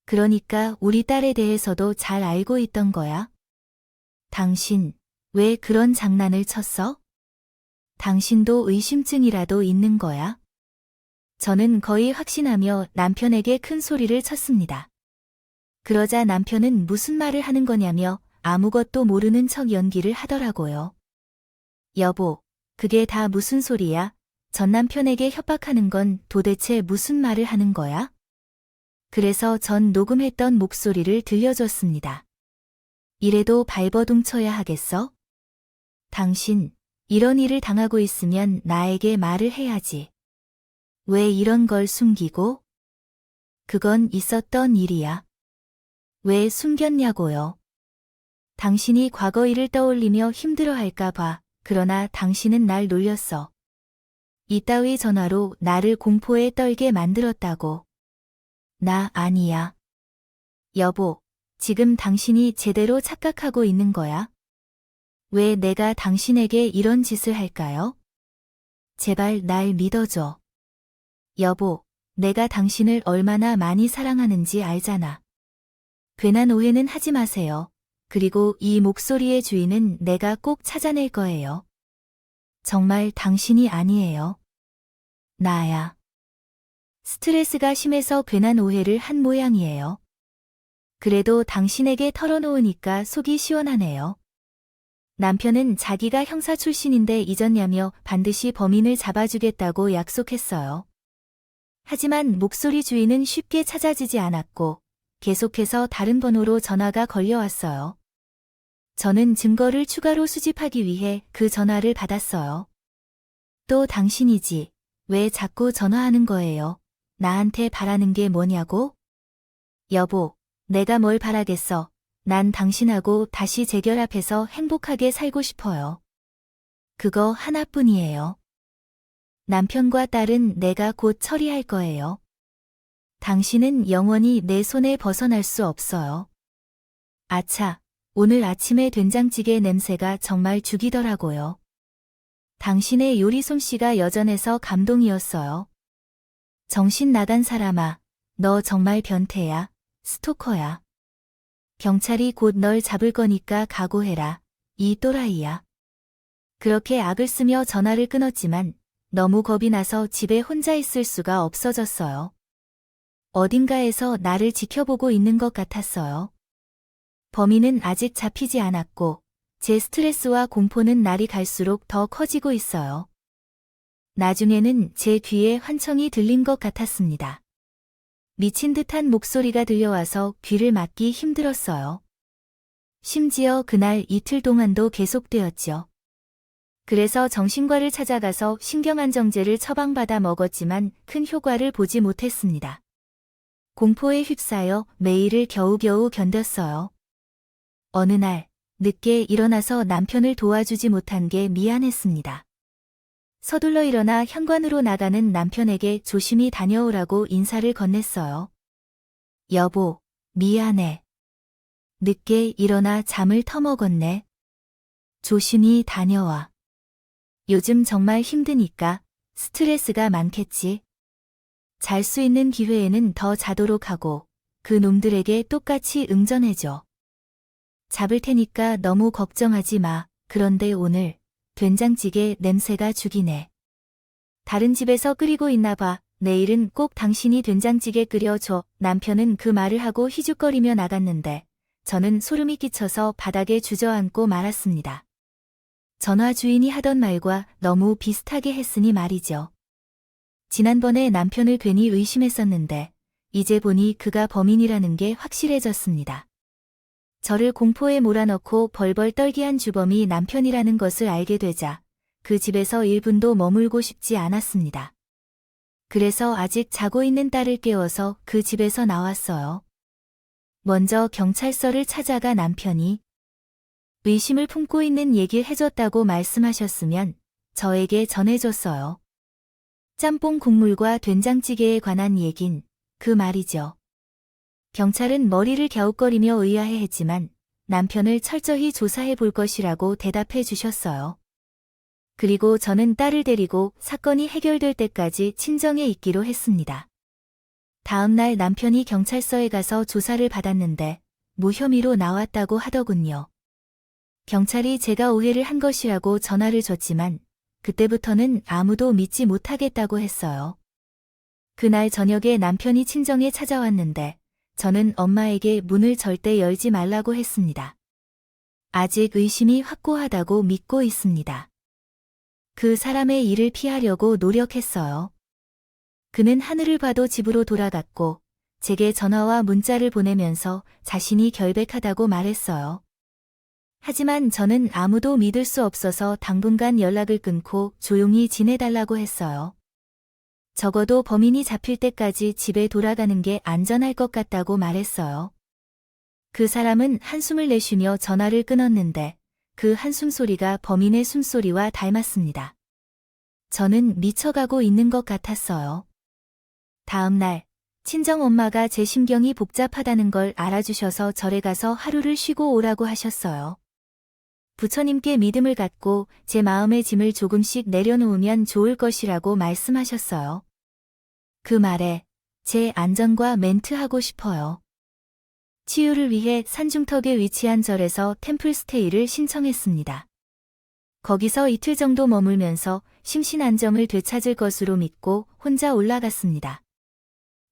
그러니까 우리 딸에 대해서도 잘 알고 있던 거야? 당신, 왜 그런 장난을 쳤어? 당신도 의심증이라도 있는 거야? 저는 거의 확신하며 남편에게 큰 소리를 쳤습니다. 그러자 남편은 무슨 말을 하는 거냐며 아무것도 모르는 척 연기를 하더라고요. 여보, 그게 다 무슨 소리야? 전 남편에게 협박하는 건 도대체 무슨 말을 하는 거야? 그래서 전 녹음했던 목소리를 들려줬습니다. 이래도 발버둥 쳐야 하겠어? 당신, 이런 일을 당하고 있으면 나에게 말을 해야지. 왜 이런 걸 숨기고? 그건 있었던 일이야. 왜 숨겼냐고요? 당신이 과거 일을 떠올리며 힘들어할까 봐. 그러나 당신은 날 놀렸어. 이따위 전화로 나를 공포에 떨게 만들었다고. 나 아니야. 여보, 지금 당신이 제대로 착각하고 있는 거야? 왜 내가 당신에게 이런 짓을 할까요? 제발 날 믿어줘. 여보, 내가 당신을 얼마나 많이 사랑하는지 알잖아. 괜한 오해는 하지 마세요. 그리고 이 목소리의 주인은 내가 꼭 찾아낼 거예요. 정말 당신이 아니에요. 나야. 스트레스가 심해서 괜한 오해를 한 모양이에요. 그래도 당신에게 털어놓으니까 속이 시원하네요. 남편은 자기가 형사 출신인데 잊었냐며 반드시 범인을 잡아주겠다고 약속했어요. 하지만 목소리 주인은 쉽게 찾아지지 않았고 계속해서 다른 번호로 전화가 걸려왔어요. 저는 증거를 추가로 수집하기 위해 그 전화를 받았어요. 또 당신이지. 왜 자꾸 전화하는 거예요? 나한테 바라는 게 뭐냐고? 여보, 내가 뭘 바라겠어. 난 당신하고 다시 재결합해서 행복하게 살고 싶어요. 그거 하나뿐이에요. 남편과 딸은 내가 곧 처리할 거예요. 당신은 영원히 내 손에 벗어날 수 없어요. 아차, 오늘 아침에 된장찌개 냄새가 정말 죽이더라고요. 당신의 요리 솜씨가 여전해서 감동이었어요. 정신 나간 사람아, 너 정말 변태야, 스토커야. 경찰이 곧 널 잡을 거니까 각오해라, 이 또라이야. 그렇게 악을 쓰며 전화를 끊었지만 너무 겁이 나서 집에 혼자 있을 수가 없어졌어요. 어딘가에서 나를 지켜보고 있는 것 같았어요. 범인은 아직 잡히지 않았고 제 스트레스와 공포는 날이 갈수록 더 커지고 있어요. 나중에는 제 귀에 환청이 들린 것 같았습니다. 미친 듯한 목소리가 들려와서 귀를 막기 힘들었어요. 심지어 그날 이틀 동안도 계속되었죠. 그래서 정신과를 찾아가서 신경안정제를 처방받아 먹었지만 큰 효과를 보지 못했습니다. 공포에 휩싸여 매일을 겨우겨우 견뎠어요. 어느 날 늦게 일어나서 남편을 도와주지 못한 게 미안했습니다. 서둘러 일어나 현관으로 나가는 남편에게 조심히 다녀오라고 인사를 건넸어요. 여보, 미안해. 늦게 일어나 잠을 터먹었네. 조심히 다녀와. 요즘 정말 힘드니까 스트레스가 많겠지. 잘 수 있는 기회에는 더 자도록 하고 그 놈들에게 똑같이 응전해줘. 잡을 테니까 너무 걱정하지 마. 그런데 오늘 된장찌개 냄새가 죽이네. 다른 집에서 끓이고 있나 봐. 내일은 꼭 당신이 된장찌개 끓여줘. 남편은 그 말을 하고 희죽거리며 나갔는데 저는 소름이 끼쳐서 바닥에 주저앉고 말았습니다. 전화 주인이 하던 말과 너무 비슷하게 했으니 말이죠. 지난번에 남편을 괜히 의심했었는데 이제 보니 그가 범인이라는 게 확실해졌습니다. 저를 공포에 몰아넣고 벌벌 떨게 한 주범이 남편이라는 것을 알게 되자 그 집에서 1분도 머물고 싶지 않았습니다. 그래서 아직 자고 있는 딸을 깨워서 그 집에서 나왔어요. 먼저 경찰서를 찾아가 남편이 의심을 품고 있는 얘기를 해줬다고 말씀하셨으면 저에게 전해줬어요. 짬뽕 국물과 된장찌개에 관한 얘긴 그 말이죠. 경찰은 머리를 갸웃거리며 의아해했지만 남편을 철저히 조사해 볼 것이라고 대답해 주셨어요. 그리고 저는 딸을 데리고 사건이 해결될 때까지 친정에 있기로 했습니다. 다음 날 남편이 경찰서에 가서 조사를 받았는데 무혐의로 나왔다고 하더군요. 경찰이 제가 오해를 한 것이라고 전화를 줬지만 그때부터는 아무도 믿지 못하겠다고 했어요. 그날 저녁에 남편이 친정에 찾아왔는데 저는 엄마에게 문을 절대 열지 말라고 했습니다. 아직 의심이 확고하다고 믿고 있습니다. 그 사람의 일을 피하려고 노력했어요. 그는 하늘을 봐도 집으로 돌아갔고 제게 전화와 문자를 보내면서 자신이 결백하다고 말했어요. 하지만 저는 아무도 믿을 수 없어서 당분간 연락을 끊고 조용히 지내달라고 했어요. 적어도 범인이 잡힐 때까지 집에 돌아가는 게 안전할 것 같다고 말했어요. 그 사람은 한숨을 내쉬며 전화를 끊었는데 그 한숨 소리가 범인의 숨소리와 닮았습니다. 저는 미쳐가고 있는 것 같았어요. 다음 날 친정엄마가 제 심경이 복잡하다는 걸 알아주셔서 절에 가서 하루를 쉬고 오라고 하셨어요. 부처님께 믿음을 갖고 제 마음의 짐을 조금씩 내려놓으면 좋을 것이라고 말씀하셨어요. 그 말에 제 안전과 멘트하고 싶어요. 치유를 위해 산중턱에 위치한 절에서 템플스테이를 신청했습니다. 거기서 이틀 정도 머물면서 심신안정을 되찾을 것으로 믿고 혼자 올라갔습니다.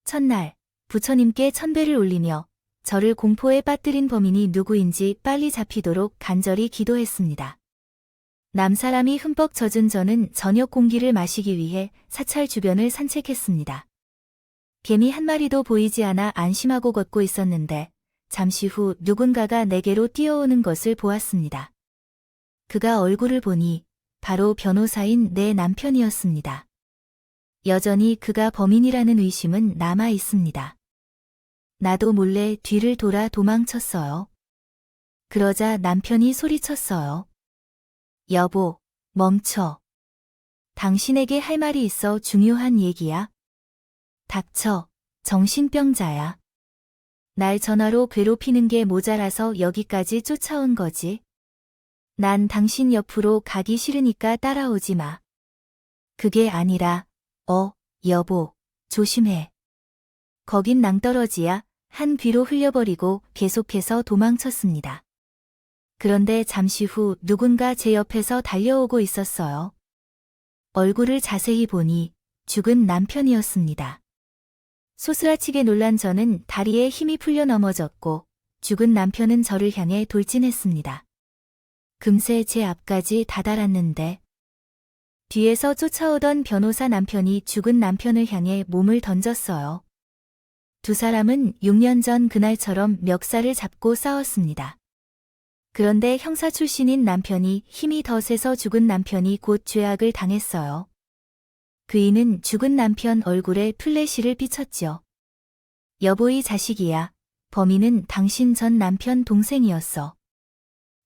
첫날 부처님께 천배를 올리며 저를 공포에 빠뜨린 범인이 누구인지 빨리 잡히도록 간절히 기도했습니다. 남사람이 흠뻑 젖은 저는 저녁 공기를 마시기 위해 사찰 주변을 산책했습니다. 개미 한 마리도 보이지 않아 안심하고 걷고 있었는데 잠시 후 누군가가 내게로 뛰어오는 것을 보았습니다. 그가 얼굴을 보니 바로 변호사인 내 남편이었습니다. 여전히 그가 범인이라는 의심은 남아 있습니다. 나도 몰래 뒤를 돌아 도망쳤어요. 그러자 남편이 소리쳤어요. 여보, 멈춰. 당신에게 할 말이 있어 중요한 얘기야. 닥쳐, 정신병자야. 날 전화로 괴롭히는 게 모자라서 여기까지 쫓아온 거지. 난 당신 옆으로 가기 싫으니까 따라오지 마. 그게 아니라, 여보, 조심해. 거긴 낭떠러지야. 한 귀로 흘려버리고 계속해서 도망쳤습니다. 그런데 잠시 후 누군가 제 옆에서 달려오고 있었어요. 얼굴을 자세히 보니 죽은 남편이었습니다. 소스라치게 놀란 저는 다리에 힘이 풀려 넘어졌고 죽은 남편은 저를 향해 돌진했습니다. 금세 제 앞까지 다다랐는데 뒤에서 쫓아오던 변호사 남편이 죽은 남편을 향해 몸을 던졌어요. 두 사람은 6년 전 그날처럼 멱살을 잡고 싸웠습니다. 그런데 형사 출신인 남편이 힘이 더 세서 죽은 남편이 곧 죄악을 당했어요. 그이는 죽은 남편 얼굴에 플래시를 비쳤죠. 여보의 자식이야. 범인은 당신 전 남편 동생이었어.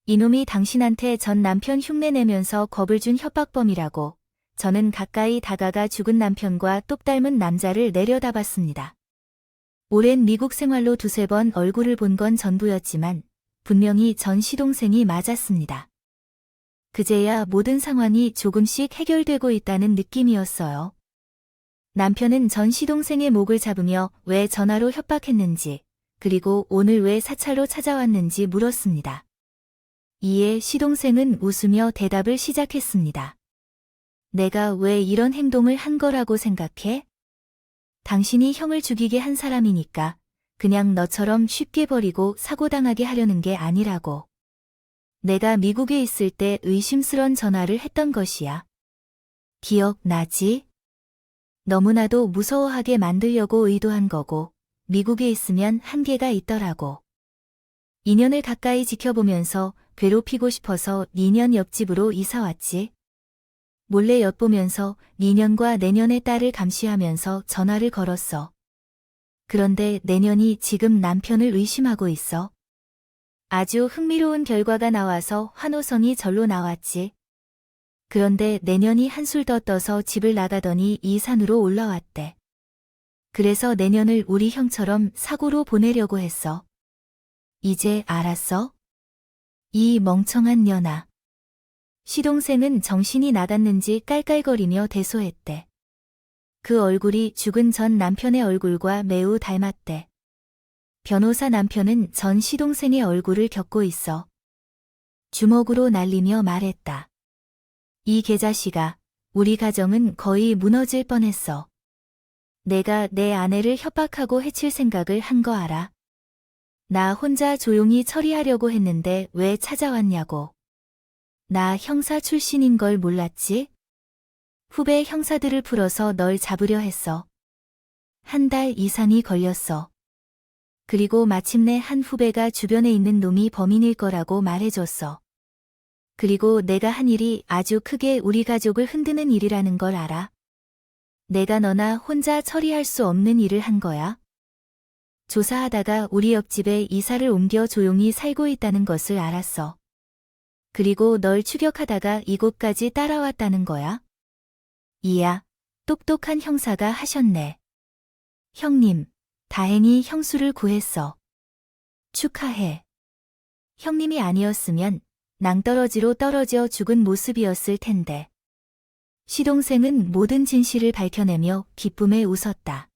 이놈이 당신한테 전 남편 흉내내면서 겁을 준 협박범이라고. 저는 가까이 다가가 죽은 남편과 똑 닮은 남자를 내려다봤습니다. 오랜 미국 생활로 두세 번 얼굴을 본 건 전부였지만 분명히 전 시동생이 맞았습니다. 그제야 모든 상황이 조금씩 해결되고 있다는 느낌이었어요. 남편은 전 시동생의 목을 잡으며 왜 전화로 협박했는지, 그리고 오늘 왜 사찰로 찾아왔는지 물었습니다. 이에 시동생은 웃으며 대답을 시작했습니다. 내가 왜 이런 행동을 한 거라고 생각해? 당신이 형을 죽이게 한 사람이니까 그냥 너처럼 쉽게 버리고 사고당하게 하려는 게 아니라고. 내가 미국에 있을 때 의심스런 전화를 했던 것이야. 기억나지? 너무나도 무서워하게 만들려고 의도한 거고, 미국에 있으면 한계가 있더라고. 2년을 가까이 지켜보면서 괴롭히고 싶어서 2년 옆집으로 이사 왔지. 몰래 엿보면서 2년과 내년의 딸을 감시하면서 전화를 걸었어. 그런데 내년이 지금 남편을 의심하고 있어. 아주 흥미로운 결과가 나와서 환호성이 절로 나왔지. 그런데 내년이 한술 더 떠서 집을 나가더니 이 산으로 올라왔대. 그래서 내년을 우리 형처럼 사고로 보내려고 했어. 이제 알았어? 이 멍청한 년아. 시동생은 정신이 나갔는지 깔깔거리며 대소했대. 그 얼굴이 죽은 전 남편의 얼굴과 매우 닮았대. 변호사 남편은 전 시동생의 얼굴을 겪고 있어. 주먹으로 날리며 말했다. 이 개자식아, 우리 가정은 거의 무너질 뻔했어. 내가 내 아내를 협박하고 해칠 생각을 한 거 알아? 나 혼자 조용히 처리하려고 했는데 왜 찾아왔냐고. 나 형사 출신인 걸 몰랐지? 후배 형사들을 풀어서 널 잡으려 했어. 1달 이상이 걸렸어. 그리고 마침내 한 후배가 주변에 있는 놈이 범인일 거라고 말해줬어. 그리고 내가 한 일이 아주 크게 우리 가족을 흔드는 일이라는 걸 알아. 내가 너나 혼자 처리할 수 없는 일을 한 거야. 조사하다가 우리 옆집에 이사를 옮겨 조용히 살고 있다는 것을 알았어. 그리고 널 추격하다가 이곳까지 따라왔다는 거야. 이야, 똑똑한 형사가 하셨네. 형님, 다행히 형수를 구했어. 축하해. 형님이 아니었으면 낭떠러지로 떨어져 죽은 모습이었을 텐데. 시동생은 모든 진실을 밝혀내며 기쁨에 웃었다.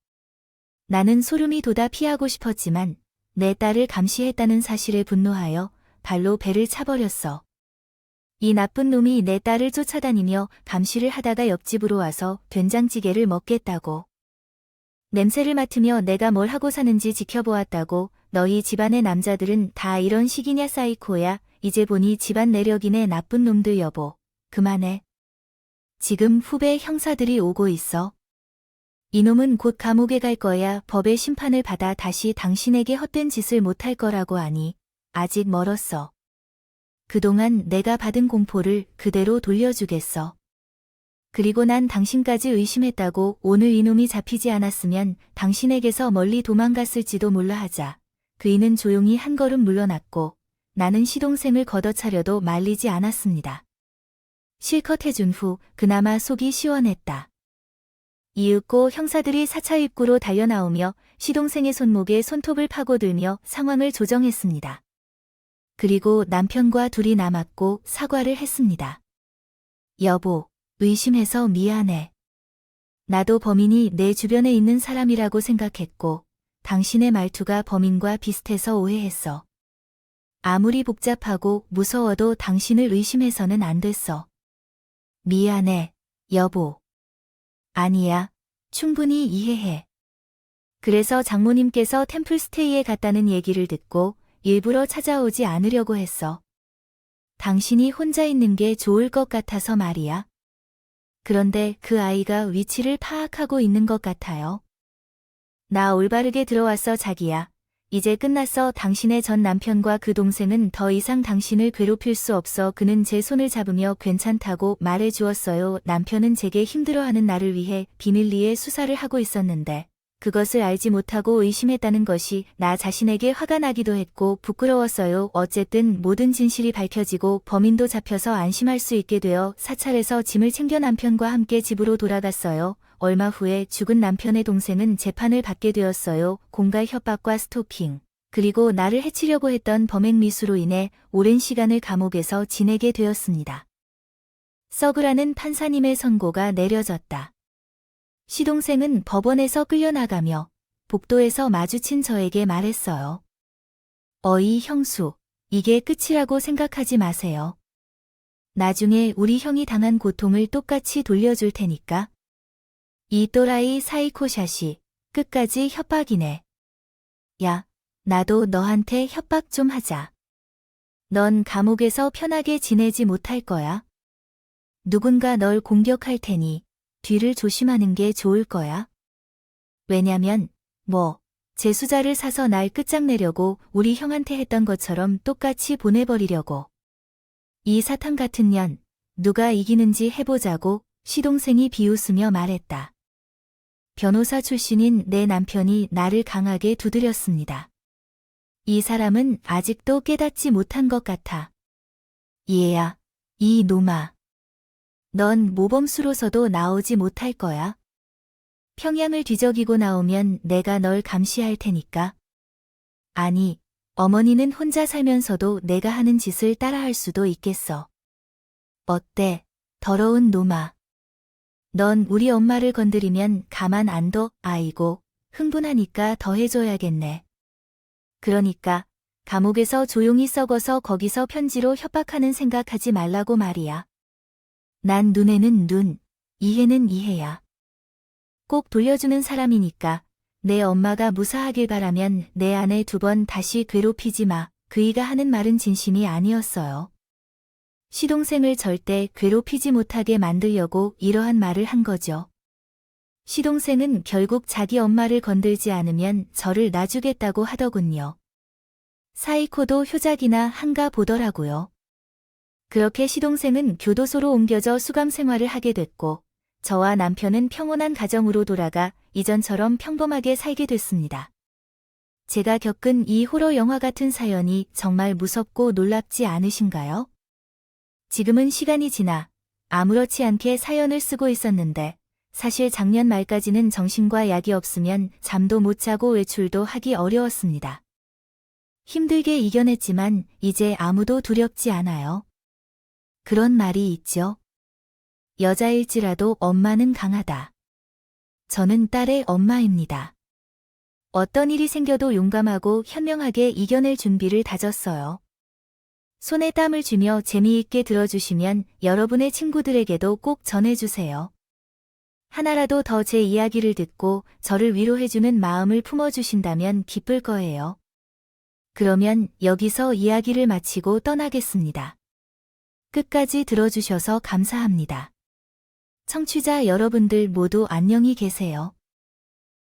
나는 소름이 돋아 피하고 싶었지만 내 딸을 감시했다는 사실에 분노하여 발로 배를 차버렸어. 이 나쁜 놈이 내 딸을 쫓아다니며 감시를 하다가 옆집으로 와서 된장찌개를 먹겠다고. 냄새를 맡으며 내가 뭘 하고 사는지 지켜보았다고. 너희 집안의 남자들은 다 이런 식이냐 사이코야. 이제 보니 집안 내력이네 나쁜 놈들 여보. 그만해. 지금 후배 형사들이 오고 있어. 이놈은 곧 감옥에 갈 거야. 법의 심판을 받아 다시 당신에게 헛된 짓을 못할 거라고 하니 아직 멀었어. 그동안 내가 받은 공포를 그대로 돌려주겠어. 그리고 난 당신까지 의심했다고. 오늘 이놈이 잡히지 않았으면 당신에게서 멀리 도망갔을지도 몰라 하자. 그이는 조용히 한 걸음 물러났고 나는 시동생을 걷어차려도 말리지 않았습니다. 실컷 해준 후 그나마 속이 시원했다. 이윽고 형사들이 사차 입구로 달려나오며 시동생의 손목에 손톱을 파고들며 상황을 조정했습니다. 그리고 남편과 둘이 남았고 사과를 했습니다. 여보, 의심해서 미안해. 나도 범인이 내 주변에 있는 사람이라고 생각했고 당신의 말투가 범인과 비슷해서 오해했어. 아무리 복잡하고 무서워도 당신을 의심해서는 안 됐어. 미안해, 여보. 아니야, 충분히 이해해. 그래서 장모님께서 템플스테이에 갔다는 얘기를 듣고 일부러 찾아오지 않으려고 했어. 당신이 혼자 있는 게 좋을 것 같아서 말이야. 그런데 그 아이가 위치를 파악하고 있는 것 같아요. 나 올바르게 들어왔어 자기야. 이제 끝났어. 당신의 전 남편과 그 동생은 더 이상 당신을 괴롭힐 수 없어. 그는 제 손을 잡으며 괜찮다고 말해 주었어요. 남편은 제게 힘들어하는 나를 위해 비밀리에 수사를 하고 있었는데 그것을 알지 못하고 의심했다는 것이 나 자신에게 화가 나기도 했고 부끄러웠어요. 어쨌든 모든 진실이 밝혀지고 범인도 잡혀서 안심할 수 있게 되어 사찰에서 짐을 챙겨 남편과 함께 집으로 돌아갔어요. 얼마 후에 죽은 남편의 동생은 재판을 받게 되었어요. 공갈 협박과 스토킹, 그리고 나를 해치려고 했던 범행 미수로 인해 오랜 시간을 감옥에서 지내게 되었습니다. 썩으라는 판사님의 선고가 내려졌다. 시동생은 법원에서 끌려나가며 복도에서 마주친 저에게 말했어요. 어이 형수, 이게 끝이라고 생각하지 마세요. 나중에 우리 형이 당한 고통을 똑같이 돌려줄 테니까. 이 또라이 사이코샷이 끝까지 협박이네. 야, 나도 너한테 협박 좀 하자. 넌 감옥에서 편하게 지내지 못할 거야. 누군가 널 공격할 테니 뒤를 조심하는 게 좋을 거야. 왜냐면, 재수자를 사서 날 끝장내려고 우리 형한테 했던 것처럼 똑같이 보내버리려고. 이 사탕 같은 년, 누가 이기는지 해보자고 시동생이 비웃으며 말했다. 변호사 출신인 내 남편이 나를 강하게 두드렸습니다. 이 사람은 아직도 깨닫지 못한 것 같아. 얘야, 이 놈아. 넌 모범수로서도 나오지 못할 거야. 평양을 뒤적이고 나오면 내가 널 감시할 테니까. 아니, 어머니는 혼자 살면서도 내가 하는 짓을 따라할 수도 있겠어. 어때, 더러운 놈아. 넌 우리 엄마를 건드리면 가만 안 둬. 아이고, 흥분하니까 더 해줘야겠네. 그러니까 감옥에서 조용히 썩어서 거기서 편지로 협박하는 생각하지 말라고 말이야. 난 눈에는 눈, 이해는 이해야. 꼭 돌려주는 사람이니까 내 엄마가 무사하길 바라면 내 아내 2번 다시 괴롭히지 마. 그이가 하는 말은 진심이 아니었어요. 시동생을 절대 괴롭히지 못하게 만들려고 이러한 말을 한 거죠. 시동생은 결국 자기 엄마를 건들지 않으면 저를 놔주겠다고 하더군요. 사이코도 효작이나 한가 보더라고요. 그렇게 시동생은 교도소로 옮겨져 수감 생활을 하게 됐고, 저와 남편은 평온한 가정으로 돌아가 이전처럼 평범하게 살게 됐습니다. 제가 겪은 이 호러 영화 같은 사연이 정말 무섭고 놀랍지 않으신가요? 지금은 시간이 지나 아무렇지 않게 사연을 쓰고 있었는데, 사실 작년 말까지는 정신과 약이 없으면 잠도 못 자고 외출도 하기 어려웠습니다. 힘들게 이겨냈지만 이제 아무도 두렵지 않아요. 그런 말이 있죠. 여자일지라도 엄마는 강하다. 저는 딸의 엄마입니다. 어떤 일이 생겨도 용감하고 현명하게 이겨낼 준비를 다졌어요. 손에 땀을 쥐며 재미있게 들어주시면 여러분의 친구들에게도 꼭 전해주세요. 하나라도 더 제 이야기를 듣고 저를 위로해주는 마음을 품어주신다면 기쁠 거예요. 그러면 여기서 이야기를 마치고 떠나겠습니다. 끝까지 들어주셔서 감사합니다. 청취자 여러분들 모두 안녕히 계세요.